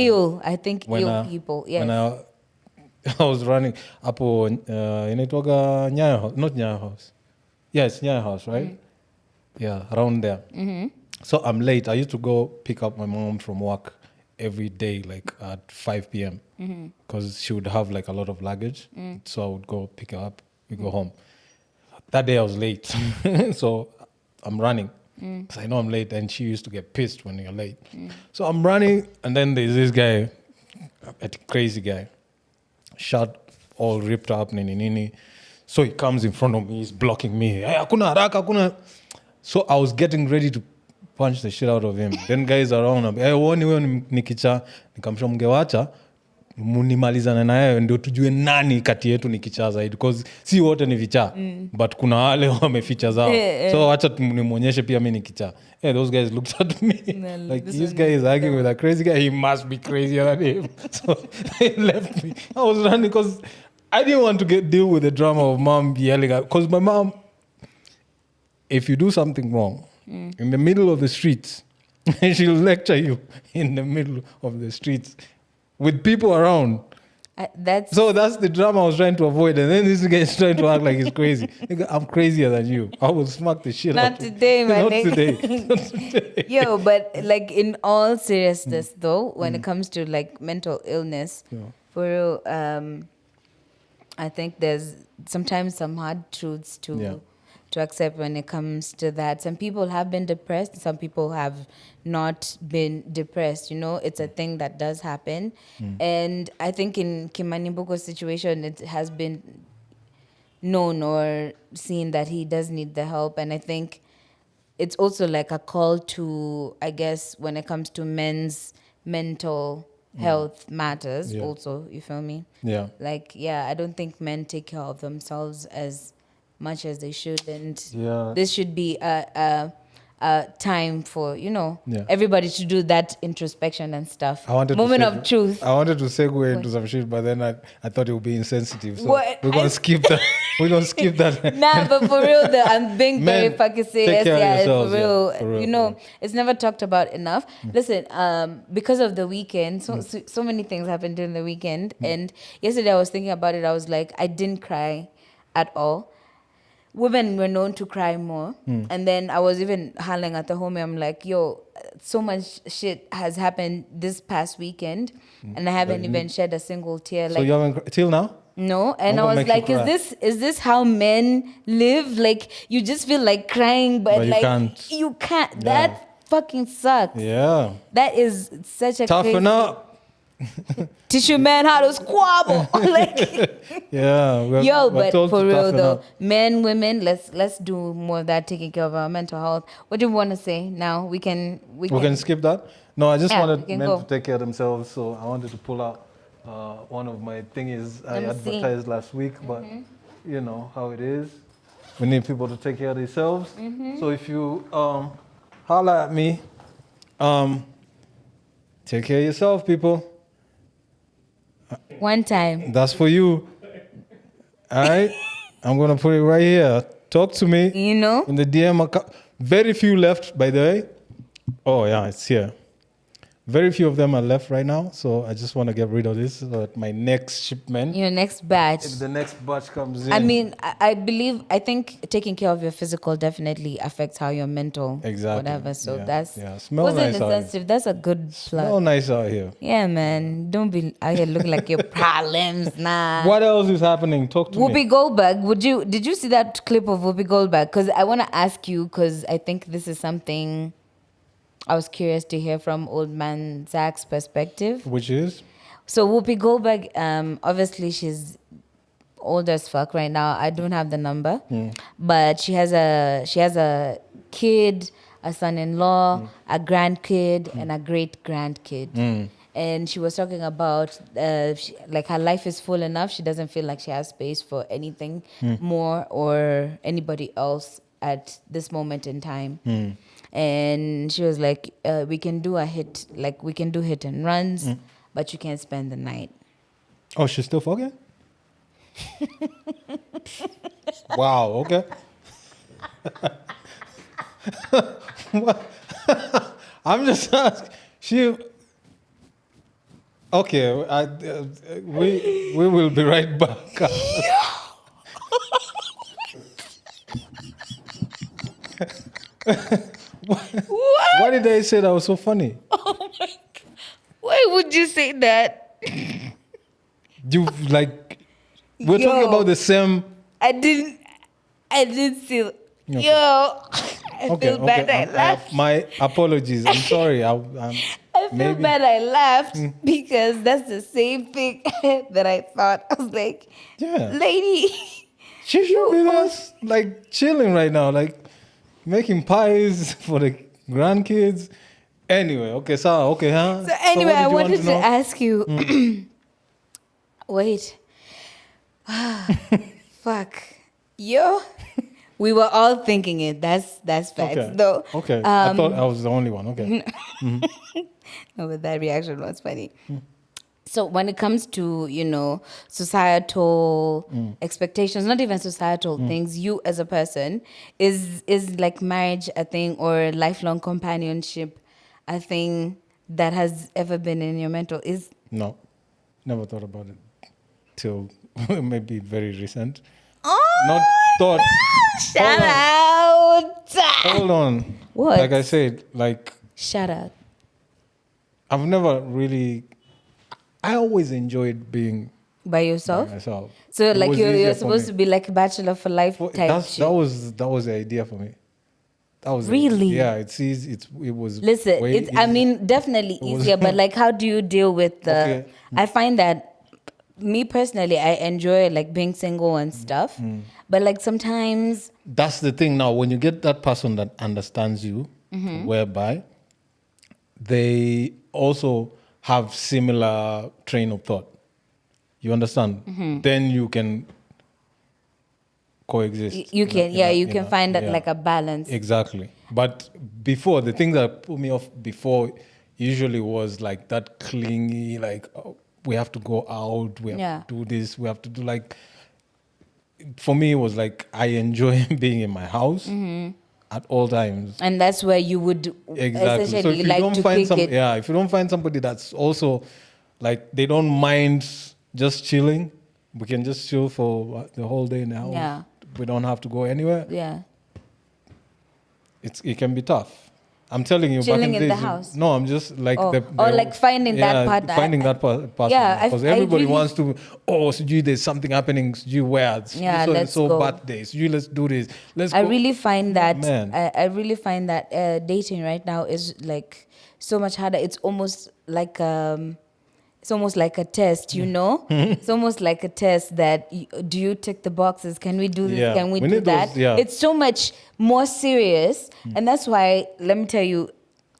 I think people. Yes. When I was running hapo inaitwaga Nyayo House, not Nyayo House. Yes, Nyayo House, right? Yeah, around there. So I'm late. I used to go pick up my mom from work every day, like at 5 p.m. Because she would have like a lot of luggage. So I would go pick her up. We go home. That day I was late. So I'm running. Because I know I'm late, and she used to get pissed when you're late. So I'm running, and then there's this guy, a crazy guy. Shirt all ripped up, nini. So he comes in front of me, he's blocking me. Hey, hakuna haraka, hakuna. So I was getting ready to punch the shit out of him. Then guys around him, hey, uoni wewe ni kichaa. Nikamsha mngewacha munimalizane na yeye ndio tujue nani kati yetu ni kichaa zaidi, because si wote ni vichaa, but kuna wale wameficha zao. So acha nimuonyeshe pia mimi ni kichaa. Hey, those guys looked at me like, this guy is arguing with a crazy guy, he must be crazier than him. So they left me. I was running because I didn't want to deal with the drama of mom yelling at, because my mom, if you do something wrong in the middle of the streets, she'll lecture you in the middle of the streets with people around. That's the drama I was trying to avoid. And then this guy is trying to act like he's crazy. I'm crazier than you. I will smack the shit out of you. Not today. Yo, but like in all seriousness though, when it comes to like mental illness, for real, I think there's sometimes some hard truths to accept when it comes to that. Some people have been depressed. Some people have not been depressed. It's a thing that does happen. And I think in Kimani Mbogo's situation, it has been known or seen that he does need the help. And I think it's also like a call to, I guess, when it comes to men's mental health matters also, you feel me? Yeah. Like, I don't think men take care of themselves as much as they should, and this should be a time for everybody to do that introspection and stuff. Moment of truth. I wanted to segue into some shit, but then I thought it would be insensitive, so we're gonna skip that. We're gonna skip that. Nah, but for real, I'm being very fucking serious. For real. It's never talked about enough. Listen, because of the weekend, so many things happened during the weekend, and yesterday I was thinking about it. I was like, I didn't cry at all. Women were known to cry more. And then I was even howling at the home. I'm like, yo, so much shit has happened this past weekend. And I haven't even shed a single tear. So you haven't, till now? No. And I was like, is this how men live? Like, you just feel like crying, but like, you can't. Yeah. That fucking sucks. Yeah. That is such a toughen up. Tissue man, how to squabble. Like, but for real though, men, women, let's do more of that, taking care of our mental health. What do you want to say now? We can skip that. No, I just wanted men to take care of themselves, so I wanted to pull out one of my thingies I advertised last week, but you know how it is. We need people to take care of themselves. So if you holler at me, take care of yourself, people. One time. That's for you. All right? I'm going to put it right here. Talk to me. You know? In the DM account. Very few left, by the way. Oh, yeah, it's here. Very few of them are left right now. So I just want to get rid of this so that my next shipment. Your next batch. If the next batch comes in. I mean, I think taking care of your physical definitely affects how your mental, whatever. So that's smell nice out insensitive. That's a good plug. Smell nice out here. Yeah, man. Don't be out here looking like your problems. Nah. What else is happening? Talk to me. Whoopi Goldberg. Did you see that clip of Whoopi Goldberg? Because I want to ask you, because I think this is something I was curious to hear from old man Zach's perspective. Which is? So Whoopi Goldberg, obviously she's old as fuck right now. I don't have the number, but she has a kid, a son-in-law, a grandkid, and a great-grandkid. And she was talking about like her life is full enough. She doesn't feel like she has space for anything more or anybody else at this moment in time. And she was like, we can do hit and runs, but you can't spend the night. Oh, she's still fucking? Wow, okay. I'm just asking. Okay, we will be right back. Why did they say that was so funny? Oh my God. Why would you say that? You like we're talking about the same. I didn't see. Okay. Yo, I feel bad. I laughed. My apologies. I'm sorry. I feel bad. I laughed because that's the same thing that I thought. I was like, yeah, lady, she should be just like chilling right now, like making pies for the grandkids. Anyway, okay, so anyway, I wanted to ask you. Wait. Fuck. Yo. We were all thinking it. That's facts, though. Okay. I thought I was the only one. Okay. No, but that reaction was funny. So when it comes to, societal expectations, not even societal things, you as a person, is like marriage a thing or lifelong companionship a thing that has ever been in your mental? No, never thought about it till maybe very recent. Oh, not thought. Shout out. Hold on. What? Like I said, shout out. I've never really. I always enjoyed being by yourself. By myself. So like you're supposed to be like a bachelor for life type shit. That was the idea for me. That was really. It was. Listen, I mean, definitely easier, but like, how do you deal with the? Okay. I find that. Me personally, I enjoy like being single and stuff, but like sometimes that's the thing. Now, when you get that person that understands you, whereby they also have similar train of thought, you understand? Then you can coexist. You can find that like a balance. Exactly. But before, the thing that put me off before usually was like that clingy, like. Oh, we have to go out, we have to do this, we have to do like... For me, it was like, I enjoy being in my house at all times. And that's where you would essentially so if you like don't to find kick it. Yeah, if you don't find somebody that's also, like, they don't mind just chilling, we can just chill for the whole day in the house. Yeah. We don't have to go anywhere. Yeah. It can be tough. I'm telling you, chilling back in the house. No, I'm just like like finding that part. Finding that person. Yeah, because everybody wants to. Oh, Suji, there's something happening. Suji, where? Yeah, let's go. Birthday. Suji, let's do this. I really find that. I really find that dating right now is like so much harder. It's almost like a test, you know? It's almost like a test that, do you tick the boxes? Can we do this? Yeah. Can we do that? It's so much more serious. And that's why, let me tell you,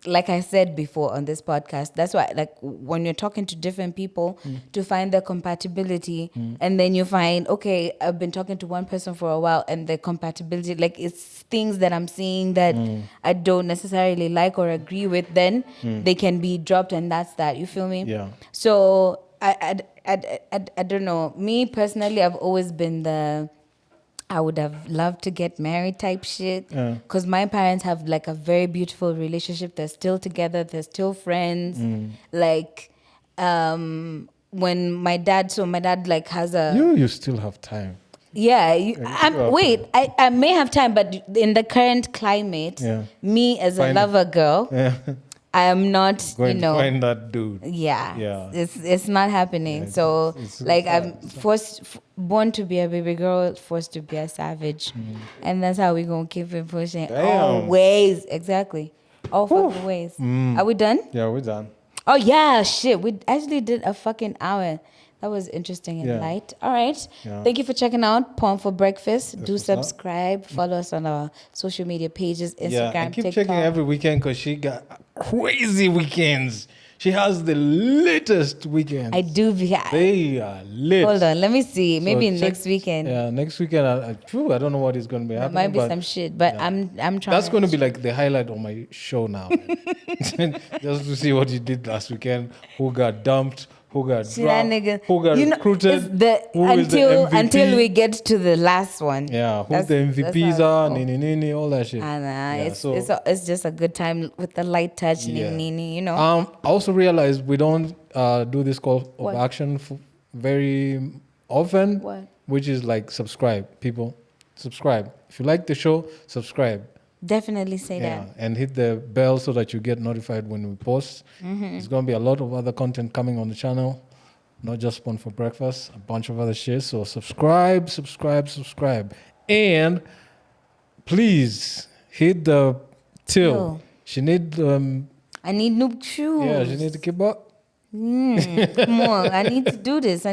like I said before on this podcast, that's why, like, when you're talking to different people to find the compatibility, and then you find, okay, I've been talking to one person for a while, and the compatibility, like, it's things that I'm seeing that I don't necessarily like or agree with, then they can be dropped, and that's that. You feel me? Yeah. So I don't know. Me personally, I've always been I would have loved to get married type shit, because my parents have like a very beautiful relationship. They're still together. They're still friends. Like, when my dad like has a You still have time. yeah. Okay. I may have time, but in the current climate, me as a lover girl, I am not going to find that dude. Yeah. It's not happening. Yeah, so it's like hard. I'm born to be a baby girl, forced to be a savage, and that's how we gonna keep it pushing. Damn. Always, exactly, all fucking ways. Are we done? Yeah, we're done. Oh yeah, shit. We actually did a fucking hour. That was interesting and light. All right. Yeah. Thank you for checking out Porn for Breakfast. Do what's up. subscribe. Follow us on our social media pages, Instagram, Yeah, I keep TikTok. checking every weekend because she got crazy weekends. She has the latest weekends. I do. They are lit. Hold on, let me see. So Maybe check- next weekend. Yeah, next weekend. I don't know what is going to be There happening. might be but some shit, but yeah. I'm trying. That's going to be like the highlight of my show now. Just to see what you did last weekend. Who got dumped? Who got See that dropped? nigga? Who got recruited? It's Who is the MVP? until we get to the last one. Yeah, who That's- the that's MVPs how are? Nini, all that shit. It's just a good time with the light touch, Yeah. you know. I also realized we don't do this call of What? action very often. What? Which is like subscribe, people. Subscribe. If you like the show, subscribe. Definitely say Yeah, that. and hit the bell so that you get notified when we post. There's going to be a lot of other content coming on the channel, not just Porn for Breakfast, a bunch of other shit. So subscribe. And please hit the till. Till. She need I need new shoes. yeah, she need to keep up. Come on, I need to do this.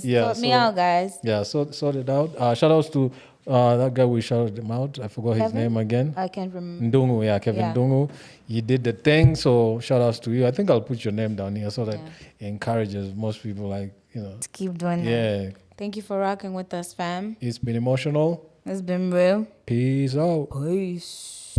Yeah, Sort me out, guys. Yeah, sort it out. Shout outs to that guy we shouted him out. I forgot his Kevin? name again. I can't remember. Ndungu, yeah, Kevin Yeah. Ndungu. He did the thing, so shout outs to you. I think I'll put your name down here so that it encourages most people, like, To keep doing that. yeah. Thank you for rocking with us, fam. It's been emotional. It's been real. Peace out. Peace.